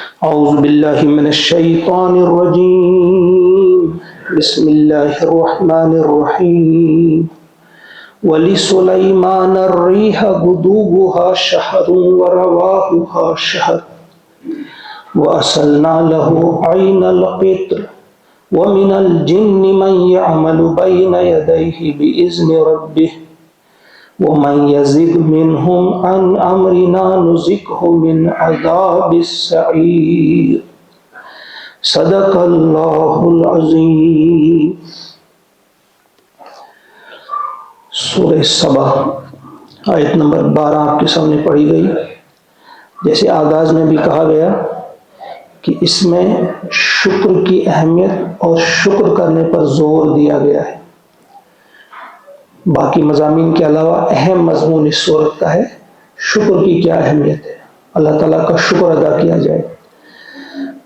اعوذ باللہ من الشیطان الرجیم بسم اللہ الرحمن الرحیم وَلِسُلَيْمَانَ الرِّيحَ غُدُوُّهَا شَهْرٌ وَرَوَاحُهَا شَهْرٌ وَأَسَلْنَا لَهُ عَيْنَ الْقِطْرِ وَمِنَ الْجِنِّ مَنْ يَعْمَلُ بَيْنَ يَدَيْهِ بِإِذْنِ رَبِّهِ وَمَنْ يَزِغْ مِنْهُمْ عَنْ أَمْرِنَا نُذِقْهُ مِنْ عَذَابِ السَّعِيرِ صدق اللہ العظیم۔ سورہ سبا آیت نمبر 12 آپ کے سامنے پڑھی گئی۔ جیسے آغاز میں بھی کہا گیا کہ اس میں شکر کی اہمیت اور شکر کرنے پر زور دیا گیا ہے۔ باقی مضامین کے علاوہ اہم مضمون اس سورت کا ہے شکر کی کیا اہمیت ہے، اللہ تعالیٰ کا شکر ادا کیا جائے۔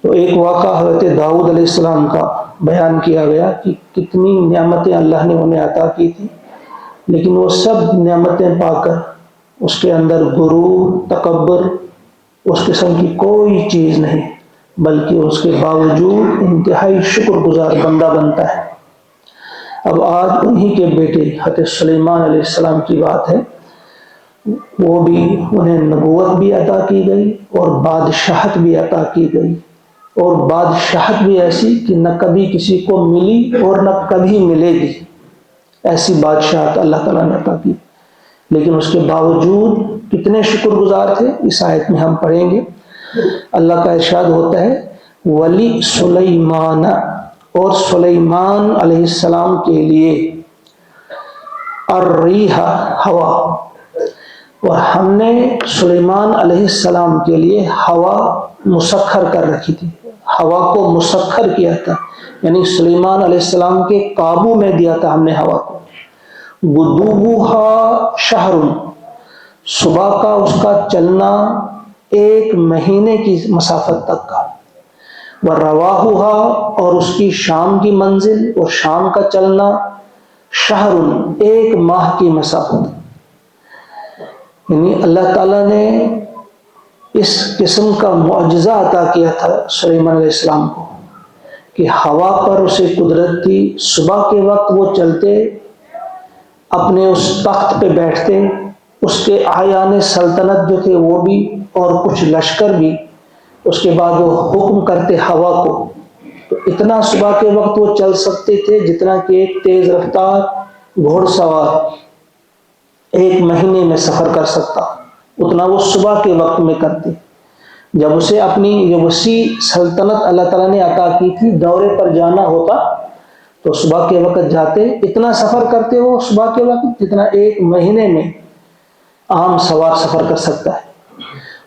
تو ایک واقعہ حضرت داؤد علیہ السلام کا بیان کیا گیا کہ کتنی نعمتیں اللہ نے انہیں عطا کی تھی، لیکن وہ سب نعمتیں پا کر اس کے اندر غرور، تکبر، اس قسم کی کوئی چیز نہیں، بلکہ اس کے باوجود انتہائی شکر گزار بندہ بنتا ہے۔ اب آج انہی کے بیٹے حضرت سلیمان علیہ السلام کی بات ہے۔ وہ بھی انہیں نبوت بھی عطا کی گئی اور بادشاہت بھی عطا کی گئی، اور بادشاہت بھی ایسی کہ نہ کبھی کسی کو ملی اور نہ کبھی ملے گی، ایسی بادشاہت اللہ تعالیٰ نے عطا کی۔ لیکن اس کے باوجود کتنے شکر گزار تھے، اس آیت میں ہم پڑھیں گے۔ اللہ کا ارشاد ہوتا ہے ولی سلیمان، اور سلیمان علیہ السلام کے لیے الریح، ہوا، اور ہم نے سلیمان علیہ السلام کے لیے ہوا مسخر کر رکھی تھی، ہوا کو مسخر کیا تھا، یعنی سلیمان علیہ السلام کے قابو میں دیا تھا ہم نے ہوا کو۔ غدوُّهَا شَهْرٌ، صبح کا اس کا چلنا 1 مہینے کی مسافت تک کا، وَرَوَاحُهَا، اور اس کی شام کی منزل اور شام کا چلنا شہر، 1 ماہ کی مسافت۔ یعنی اللہ تعالیٰ نے اس قسم کا معجزہ عطا کیا تھا سلیمان علیہ السلام کو کہ ہوا پر اسے قدرت تھی۔ صبح کے وقت وہ چلتے، اپنے اس تخت پہ بیٹھتے، اس کے اعیان سلطنت جو تھے وہ بھی اور کچھ لشکر بھی، اس کے بعد وہ حکم کرتے ہوا کو۔ تو اتنا صبح کے وقت وہ چل سکتے تھے جتنا کہ ایک تیز رفتار گھوڑ سوار 1 مہینے میں سفر کر سکتا، اتنا وہ صبح کے وقت میں کرتے۔ جب اسے اپنی یہ وسیع سلطنت اللہ تعالیٰ نے عطا کی تھی، دورے پر جانا ہوتا تو صبح کے وقت جاتے، اتنا سفر کرتے وہ صبح کے وقت جتنا 1 مہینے میں عام سوار سفر کر سکتا ہے۔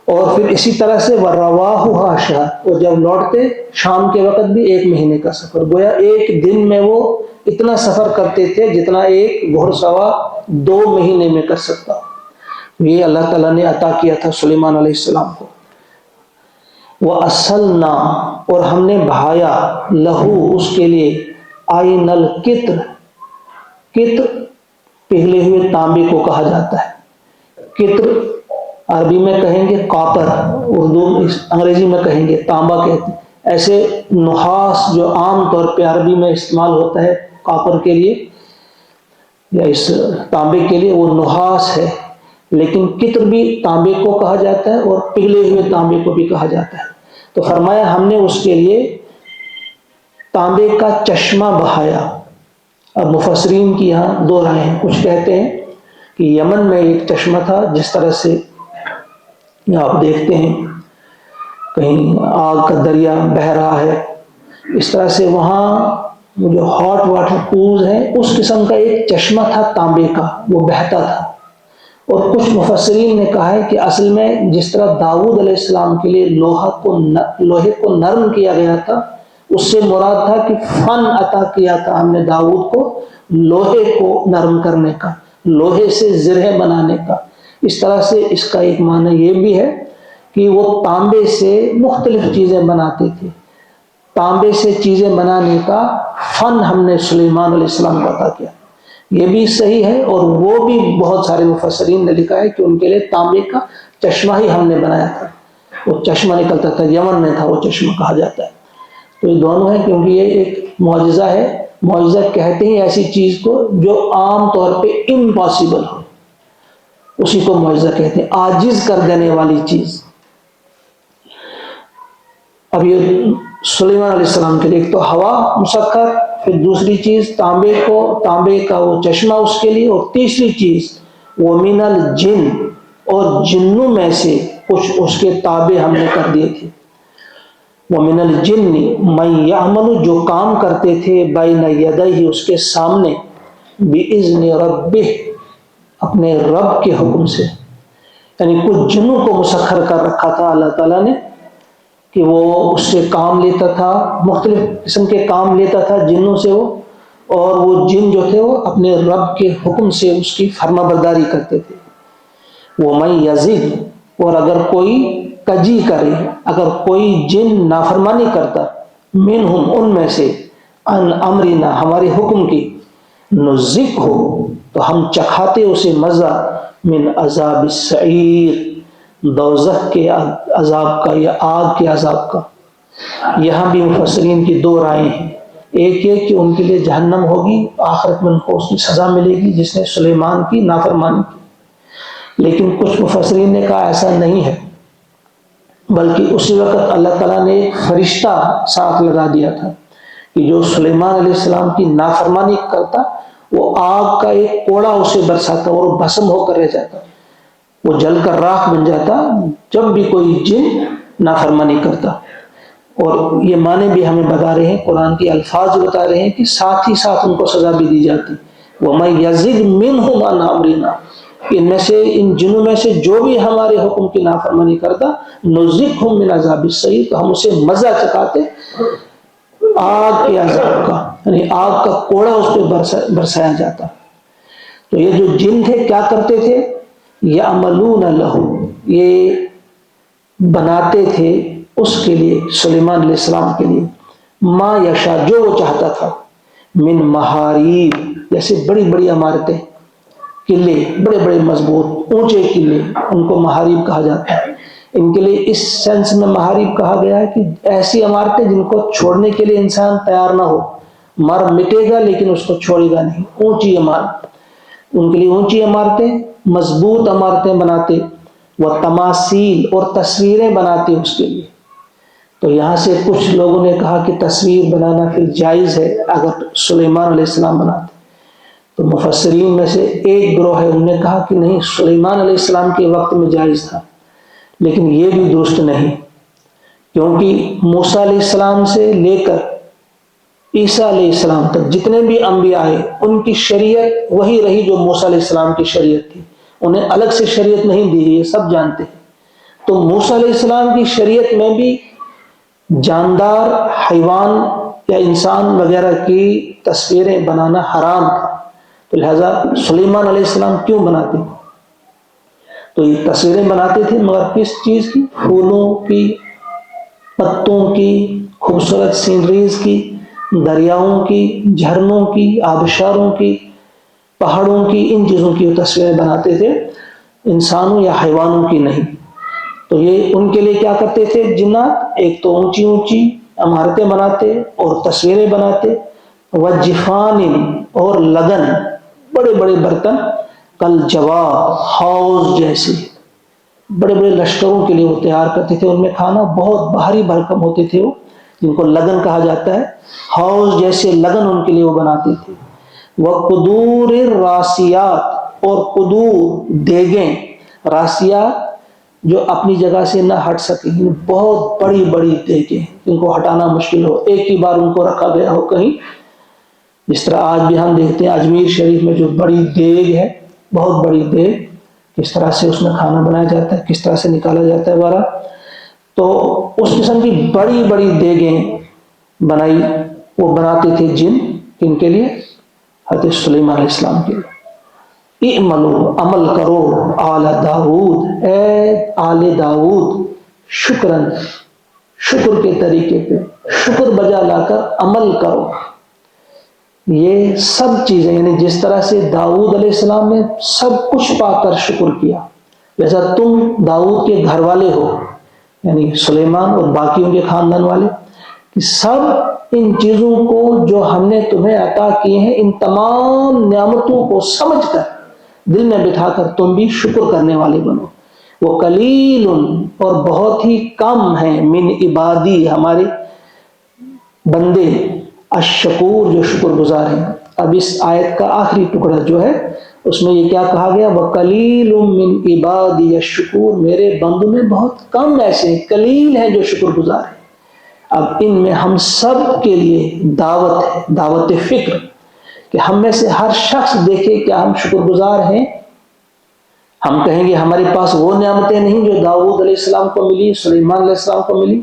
اور پھر اسی طرح سے وَرَوَاحُهَا شَهْرٌ، اور جب لوٹتے شام کے وقت بھی 1 مہینے کا سفر، گویا 1 دن میں وہ اتنا سفر کرتے تھے جتنا ایک گھوڑ سوار 2 مہینے میں کر سکتا۔ یہ اللہ تعالیٰ نے عطا کیا تھا سلیمان علیہ السلام کو۔ وَأَسَلْنَا، اور ہم نے بہایا لہو، اس کے لیے عَيْنَ الْقِطْرِ، قطر پگھلے ہوئے تانبے کو کہا جاتا ہے۔ قطر عربی میں کہیں گے کاپر، اردو انگریزی میں کہیں گے تانبا کہتے ہیں۔ ایسے نحاس جو عام طور پہ عربی میں استعمال ہوتا ہے کاپر کے لیے یا اس تانبے کے لیے، وہ نحاس ہے، لیکن قطر بھی تانبے کو کہا جاتا ہے اور پگھلے ہوئے تانبے کو بھی کہا جاتا ہے۔ تو فرمایا ہم نے اس کے لیے تانبے کا چشمہ بہایا۔ اب مفسرین کی یہاں 2 رائے ہیں۔ کچھ کہتے ہیں کہ یمن میں ایک چشمہ تھا، جس طرح سے آپ دیکھتے ہیں کہیں آگ کا دریا بہہ رہا ہے، اس طرح سے وہاں جو ہاٹ واٹر پولز ہیں اس قسم کا ایک چشمہ تھا تانبے کا، وہ بہتا تھا۔ اور کچھ مفسرین نے کہا ہے کہ اصل میں جس طرح داؤد علیہ السلام کے لیے لوہے کو نرم کیا گیا تھا، اس سے مراد تھا کہ فن عطا کیا تھا ہم نے داؤد کو لوہے کو نرم کرنے کا، لوہے سے زرہیں بنانے کا۔ اس طرح سے اس کا ایک معنی یہ بھی ہے کہ وہ تانبے سے مختلف چیزیں بناتے تھے، تانبے سے چیزیں بنانے کا فن ہم نے سلیمان علیہ السلام کو عطا کیا۔ یہ بھی صحیح ہے، اور وہ بھی بہت سارے مفسرین نے لکھا ہے کہ ان کے لیے تانبے کا چشمہ ہی ہم نے بنایا تھا۔ وہ چشمہ نکلتا تھا، یمن میں تھا وہ چشمہ کہا جاتا ہے. تو یہ دونوں ہیں کیونکہ یہ ایک معجزہ ہے. معجزہ کہتے ہیں ایسی چیز کو جو عام طور پہ امپاسبل ہو، اسی کو معجزہ کہتے ہیں، عاجز کر دینے والی چیز. اب یہ سلیمان علیہ السلام کے لیے ایک تو ہوا مسخر، پھر دوسری چیز تانبے کا وہ چشمہ اس کے لیے، اور تیسری چیز وَمِنَ الْجِنِّ، اور جنوں میں سے کچھ اس کے تابع ہم نے کر دیے تھے. وَمِنَ الْجِنِّ مَن يَعْمَلُ، جو کام کرتے تھے بَيْنَ يَدَيْهِ اس کے سامنے، بِإِذْنِ رَبِّهِ اپنے رب کے حکم سے. یعنی کچھ جنوں کو مسخر کر رکھا تھا اللہ تعالیٰ نے کہ وہ اس سے کام لیتا تھا، مختلف قسم کے کام لیتا تھا جنوں سے وہ، اور وہ جن جو تھے وہ اپنے رب کے حکم سے اس کی فرما برداری کرتے تھے. وَمَن يَزِغْ، اور اگر کوئی کجی کرے، اگر کوئی جن نافرمانی کرتا، منہم ان میں سے، ان امرنا ہمارے حکم کی، نُزِغْهُ تو ہم چکھاتے اسے مزہ، من عذاب السعیر دوزخ کے عذاب کا یا آگ کے عذاب کا. یہاں بھی مفسرین کی دو رائے ہیں. ایک یہ کہ ان کے لیے جہنم ہوگی، آخرت میں ان کو اس کی سزا ملے گی جس نے سلیمان کی نافرمانی کی. لیکن کچھ مفسرین نے کہا ایسا نہیں ہے، بلکہ اسی وقت اللہ تعالیٰ نے ایک فرشتہ ساتھ لگا دیا تھا کہ جو سلیمان علیہ السلام کی نافرمانی کرتا وہ آگ کا ایک کوڑا اسے برساتا اور وہ بھسم ہو کر رہ جاتا، وہ جل کر راکھ بن جاتا جب بھی کوئی جن نافرمانی کرتا. اور یہ معنی بھی ہمیں بتا رہے ہیں، قرآن کے الفاظ بتا رہے ہیں کہ ساتھ ہی ساتھ ان کو سزا بھی دی جاتی. وَمَن يَزِغْ مِنْهُمْ عَنْ أَمْرِنَا، ان میں سے، ان جنوں میں سے جو بھی ہمارے حکم کی نافرمانی کرتا، نُزِغْهُ مِنْ عَذَابِ السَّعِيرِ تو ہم اسے مزہ چکھاتے آگ کے عذاب کا، یعنی آگ کا کوڑا اس پہ برسایا جاتا. تو یہ جو جن تھے کیا کرتے تھے؟ یعملون لہ، یہ بناتے تھے اس کے لیے، سلیمان علیہ السلام کے لیے، ما یشاء جو وہ چاہتا تھا، من محاریب جیسے بڑی بڑی عمارتیں، قلعے بڑے بڑے مضبوط اونچے قلعے، ان کو محاریب کہا جاتا ہے. ان کے لیے اس سینس میں محاریب کہا گیا ہے کہ ایسی عمارتیں جن کو چھوڑنے کے لیے انسان تیار نہ ہو، مر مٹے گا لیکن اس کو چھوڑے گا نہیں. اونچی عمارت، ان کے لیے اونچی عمارتیں، مضبوط عمارتیں بناتے، وہ تماثیل اور تصویریں بناتے اس کے لیے. تو یہاں سے کچھ لوگوں نے کہا کہ تصویر بنانا پھر جائز ہے اگر سلیمان علیہ السلام بناتے. تو مفسرین میں سے ایک گروہ ہے، انہوں نے کہا کہ نہیں، سلیمان علیہ السلام کے وقت میں جائز تھا، لیکن یہ بھی درست نہیں، کیونکہ موسیٰ علیہ السلام سے لے کر عیسیٰ علیہ السلام تک جتنے بھی انبیاء آئے ان کی شریعت وہی رہی جو موسیٰ علیہ السلام کی شریعت تھی. انہیں الگ سے شریعت نہیں دی، یہ سب جانتے ہیں. تو موسیٰ علیہ السلام کی شریعت میں بھی جاندار حیوان یا انسان وغیرہ کی تصویریں بنانا حرام تھا. تو لہذا سلیمان علیہ السلام کیوں بناتے؟ تو یہ تصویریں بناتے تھے، مگر کس چیز کی؟ پھولوں کی، پتوں کی، خوبصورت سینریز کی، دریاؤں کی، جھرنوں کی، آبشاروں کی، پہاڑوں کی، ان چیزوں کی وہ تصویریں بناتے تھے، انسانوں یا حیوانوں کی نہیں. تو یہ ان کے لیے کیا کرتے تھے جنات؟ ایک تو اونچی اونچی عمارتیں بناتے اور تصویریں بناتے، وجفان اور لگن، بڑے بڑے برتن، کل جواب ہاؤس جیسے بڑے بڑے لشکروں کے لیے وہ تیار کرتے تھے. ان میں کھانا بہت بھاری بھرکم ہوتے تھے، وہ جن کو لگن کہا جاتا ہے، ہاؤس جیسے لگن ان کے لیے وہ بناتے تھے. وقدور الراسیات، اور قدور دیگیں، راسیات جو اپنی جگہ سے نہ ہٹ سکیں، بہت بڑی بڑی دیگیں جن کو ہٹانا مشکل ہو، ایک ہی بار ان کو رکھا گیا ہو کہیں. جس طرح آج بھی ہم دیکھتے ہیں اجمیر شریف میں جو بڑی دیگ ہے، بہت بڑی دیگ، کس طرح سے اس میں کھانا بنایا جاتا ہے، کس طرح سے نکالا جاتا ہے بارہ. تو اس قسم کی بڑی بڑی دیگیں بنائی، وہ بناتے تھے جن، کن کے لیے؟ حضرت سلیمان علیہ السلام کے لیے. اعملوا، عمل کرو، آل داؤد، اے آل داؤد، شکرن، شکر کے طریقے پہ، شکر بجا لا کر عمل کرو. یہ سب چیزیں، یعنی جس طرح سے داؤد علیہ السلام نے سب کچھ پا کر شکر کیا، جیسا تم داؤد کے گھر والے ہو، یعنی سلیمان اور باقی ان کے خاندان والے، کہ سب ان چیزوں کو جو ہم نے تمہیں عطا کیے ہیں، ان تمام نعمتوں کو سمجھ کر دل میں بٹھا کر تم بھی شکر کرنے والے بنو۔ وہ قلیل، اور بہت ہی کم ہیں، من عبادی، ہمارے بندے، الشکور، جو شکر گزار ہیں۔ اب اس آیت کا آخری ٹکڑا جو ہے اس میں یہ کیا کہا گیا؟ وَقَلِيلٌ مِّنْ عِبَادِيَ الشُّكُورُ، میرے بندوں میں بہت کم ایسے ہیں، قلیل ہیں جو شکر گزار ہیں۔ اب ان میں ہم سب کے لیے دعوت ہے، دعوت فکر، کہ ہم میں سے ہر شخص دیکھے کیا ہم شکر گزار ہیں۔ ہم کہیں گے ہمارے پاس وہ نعمتیں نہیں جو داؤد علیہ السلام کو ملی، سلیمان علیہ السلام کو ملی،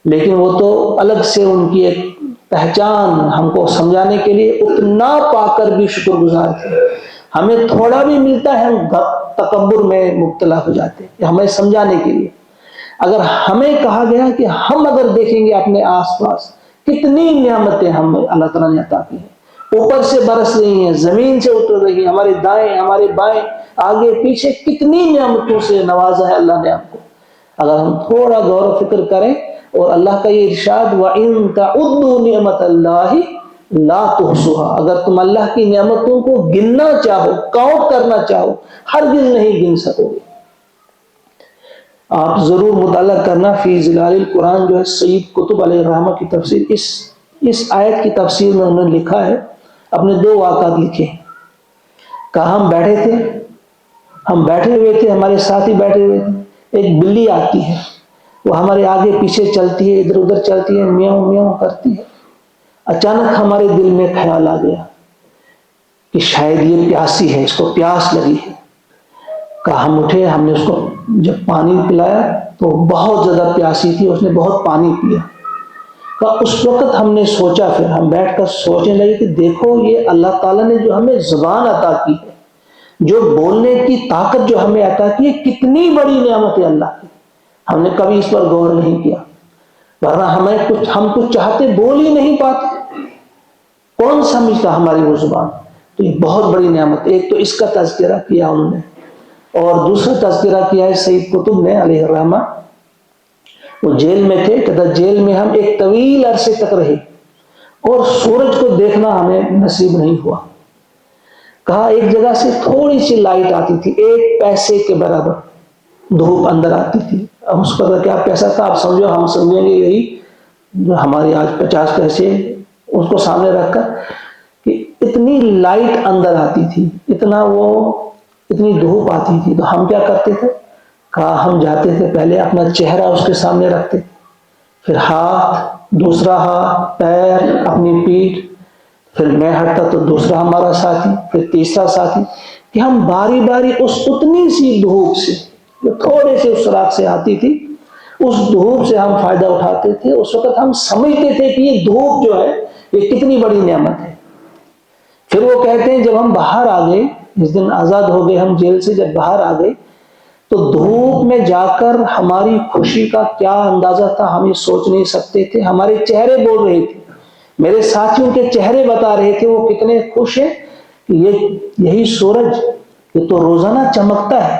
لیکن وہ تو الگ سے ان کی ایک پہچان ہم کو سمجھانے کے لیے اتنا پا کر بھی شکر گزار تھے۔ ہمیں تھوڑا بھی ملتا ہے ہم تکبر میں مبتلا ہو جاتے ہیں، ہمیں سمجھانے کے لیے۔ اگر ہمیں کہا گیا کہ ہم اگر دیکھیں گے اپنے آس پاس کتنی نعمتیں ہم اللہ تعالیٰ نے عطا کی ہیں، اوپر سے برس رہی ہیں، زمین سے اتر رہی ہیں، ہمارے دائیں ہمارے بائیں آگے پیچھے کتنی نعمتوں سے نوازا ہے اللہ نے ہم کو۔ اگر ہم تھوڑا غور و فکر کریں، اور اللہ کا یہ ارشاد وَإِن تَعُدُّوا نِعْمَتَ اللَّهِ لَا تُحْصُوهَا، اگر تم اللہ کی نعمتوں کو گننا چاہو، کاؤنٹ کرنا چاہو، ہرگز نہیں گن سکو گے۔ آپ ضرور مطالعہ کرنا فی ظلال القرآن، جو ہے سید قطب علیہ الرحمہ کی تفسیر، اس آیت کی تفسیر میں انہوں نے لکھا ہے، اپنے دو واقعات لکھے ہیں۔ کہا ہم بیٹھے ہوئے تھے، ہمارے ساتھی بیٹھے ہوئے تھے، ایک بلی آتی ہے، وہ ہمارے آگے پیچھے چلتی ہے، ادھر ادھر چلتی ہے، میاؤں میاؤں کرتی ہے۔ اچانک ہمارے دل میں خیال آ گیا کہ شاید یہ پیاسی ہے، اس کو پیاس لگی ہے۔ کہا ہم اٹھے، ہم نے اس کو جب پانی پلایا تو بہت زیادہ پیاسی تھی، اس نے بہت پانی پیا۔ کہا اس وقت ہم نے سوچا، پھر ہم بیٹھ کر سوچنے لگے کہ دیکھو یہ اللہ تعالیٰ نے جو ہمیں زبان عطا کی ہے، جو بولنے کی طاقت جو ہمیں عطا کی ہے، کتنی بڑی نعمت ہے اللہ کی۔ ہم نے کبھی اس پر غور نہیں کیا، ورنہ ہم کچھ چاہتے بول ہی نہیں پاتے، کون سمجھتا ہماری وہ زبان؟ تو یہ بہت بڑی نعمت ہے۔ ایک تو اس کا تذکرہ کیا انہوں نے، اور دوسرا تذکرہ کیا ہے سید قطب نے علیہ الرحمہ۔ وہ جیل میں تھے، کہتا جیل میں ہم ایک طویل عرصے تک رہے اور سورج کو دیکھنا ہمیں نصیب نہیں ہوا۔ کہا ایک جگہ سے تھوڑی سی لائٹ آتی تھی، 1 پیسے کے برابر دھوپ اندر آتی تھی۔ اب اس پر کیا پیسہ تھا آپ سمجھو، ہم سمجھیں گے یہی جو ہمارے آج 50 پیسے، اس کو سامنے رکھ کر کہ اتنی لائٹ اندر آتی تھی، اتنی دھوپ آتی تھی، تو ہم کیا کرتے تھے؟ کہا ہم جاتے تھے، پہلے اپنا چہرہ اس کے سامنے رکھتے، پھر ہاتھ، دوسرا ہاتھ، پیر، اپنی پیٹھ، پھر میں ہٹتا تو دوسرا ہمارا ساتھی، پھر تیسرا ساتھی، کہ ہم باری باری اس اتنی سی دھوپ سے جو تھوڑے سے اس سراغ سے آتی تھی، اس دھوپ سے ہم فائدہ اٹھاتے تھے۔ اس وقت ہم سمجھتے تھے کہ یہ دھوپ جو ہے یہ کتنی بڑی نعمت ہے۔ پھر وہ کہتے ہیں جب ہم باہر آ گئے، جس دن آزاد ہو گئے ہم جیل سے، جب باہر آ گئے تو دھوپ میں جا کر ہماری خوشی کا کیا اندازہ تھا ہم یہ سوچ نہیں سکتے تھے۔ ہمارے چہرے بول رہے تھے، میرے ساتھیوں کے چہرے بتا رہے تھے وہ کتنے خوش ہیں کہ یہی سورج یہ تو روزانہ چمکتا ہے،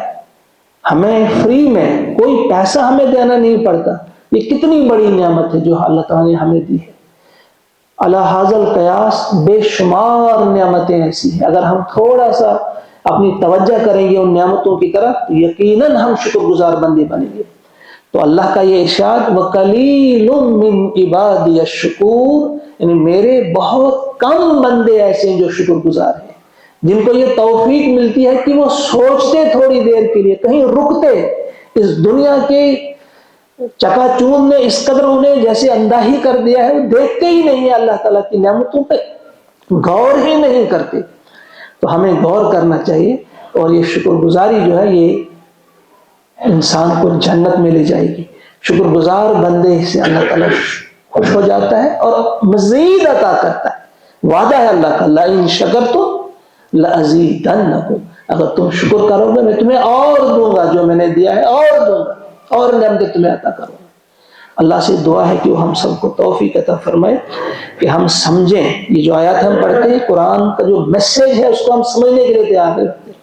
ہمیں فری میں کوئی پیسہ ہمیں دینا نہیں پڑتا، یہ کتنی بڑی نعمت ہے جو اللہ تعالیٰ نے ہمیں دی ہے۔ علی ھذا القیاس بے شمار نعمتیں ایسی ہیں، اگر ہم تھوڑا سا اپنی توجہ کریں گے ان نعمتوں کی طرف تو یقیناً ہم شکر گزار بندے بنیں گے۔ تو اللہ کا یہ ارشاد وَقَلِيلٌ مِّنْ عِبَادِيَ الشُّكُورُ، یعنی میرے بہت کم بندے ایسے ہیں جو شکر گزار ہیں، جن کو یہ توفیق ملتی ہے کہ وہ سوچتے تھوڑی دیر کے لیے، کہیں رکتے، اس دنیا کے چکا چوند نے اس قدر انہیں جیسے اندھا ہی کر دیا ہے، وہ دیکھتے ہی نہیں ہیں اللہ تعالیٰ کی نعمتوں پہ، غور ہی نہیں کرتے۔ تو ہمیں غور کرنا چاہیے، اور یہ شکر گزاری جو ہے یہ انسان کو جنت میں لے جائے گی۔ شکر گزار بندے سے اللہ تعالیٰ خوش ہو جاتا ہے اور مزید عطا کرتا ہے۔ وعدہ ہے اللہ کا لَإِن شَكَرْتُمْ لَأَزِيدَنَّكُمْ، اگر تم شکر کرو گے میں تمہیں اور دوں گا، جو میں نے دیا ہے اور دوں گا، اور نعمتیں تمہیں عطا کروں گا۔ اللہ سے دعا ہے کہ وہ ہم سب کو توفیق عطا فرمائے کہ ہم سمجھیں، یہ جو آیات ہم پڑھتے ہیں قرآن کا جو میسج ہے اس کو ہم سمجھنے کے لیے تیار رہتے ہیں۔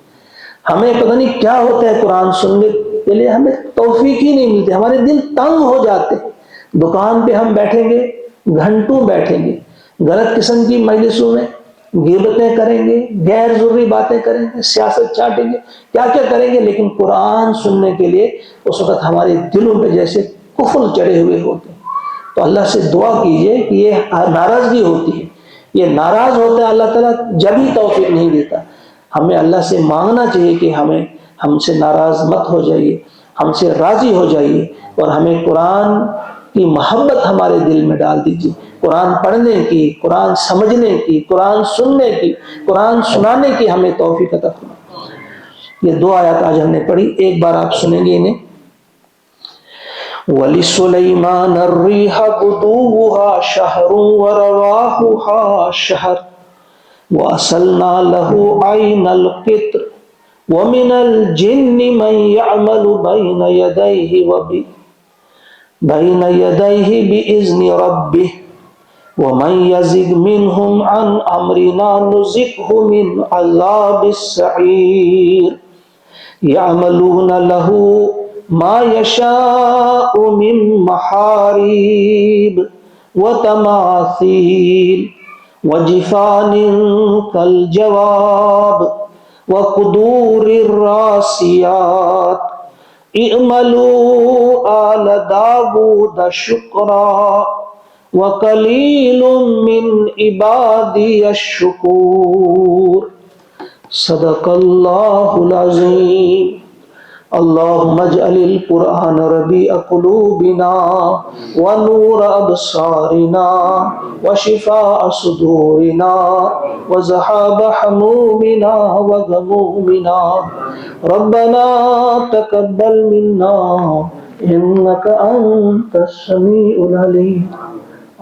ہمیں پتہ نہیں کیا ہوتا ہے قرآن سننے کے لیے ہمیں توفیق ہی نہیں ملتی، ہمارے دل تنگ ہو جاتے ہیں۔ دکان پہ ہم بیٹھیں گے، گھنٹوں بیٹھیں گے، غلط قسم کی مجلسوں میں غیبتیں کریں گے، غیر ضروری باتیں کریں گے، سیاست چاٹیں گے، کیا کیا کریں گے، لیکن قرآن سننے کے لیے اس وقت ہمارے دلوں پہ جیسے قفل چڑھے ہوئے ہوتے ہیں۔ تو اللہ سے دعا کیجئے کہ یہ ناراضگی ہوتی ہے، یہ ناراض ہوتا ہے اللہ تعالیٰ جب ہی توفیق نہیں دیتا۔ ہمیں اللہ سے مانگنا چاہیے کہ ہم سے ناراض مت ہو جائیے، ہم سے راضی ہو جائیے، اور ہمیں قرآن کی محبت ہمارے دل میں ڈال دیجیے، قرآن پڑھنے کی، قرآن سمجھنے کی، قرآن سننے کی، قرآن سنانے کی ہمیں توفیق عطا فرمائے۔ یہ دو آیات آج ہم نے پڑھی، ایک بار آپ سنیں گے انہیں۔ وَلِسُلَيْمَانَ الرِّيحَ غُدُوُّهَا شَهْرٌ وَرَوَاحُهَا شَهْرٌ وَأَسَلْنَا لَهُ عَيْنَ الْقِطْرِ وَمِنَ الْجِنِّ مَنْ يَعْمَلُ بَيْنَ يَدَيْهِ بِإِذْنِ رَبِّهِ وَمَنْ يَزِغْ مِنْهُمْ عَنْ أَمْرِنَا نُذِقْهُ مِنْ عَذَابِ السَّعِيرِ يَعْمَلُونَ لَهُ ما يشاء من محاريب وتماثيل وجفان كالجواب وقدور الراسيات اعملوا آل داود شكرا وقليل من عبادي الشكور۔ صدق الله العظيم۔ اللهم اجعل القرآن ربيع قلوبنا ونور أبصارنا وشفاء صدورنا وذهاب همومنا وغمومنا ربنا تقبل منا إنك أنت السميع العليم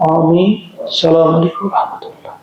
آمين۔ السلام علیکم ورحمۃ اللہ۔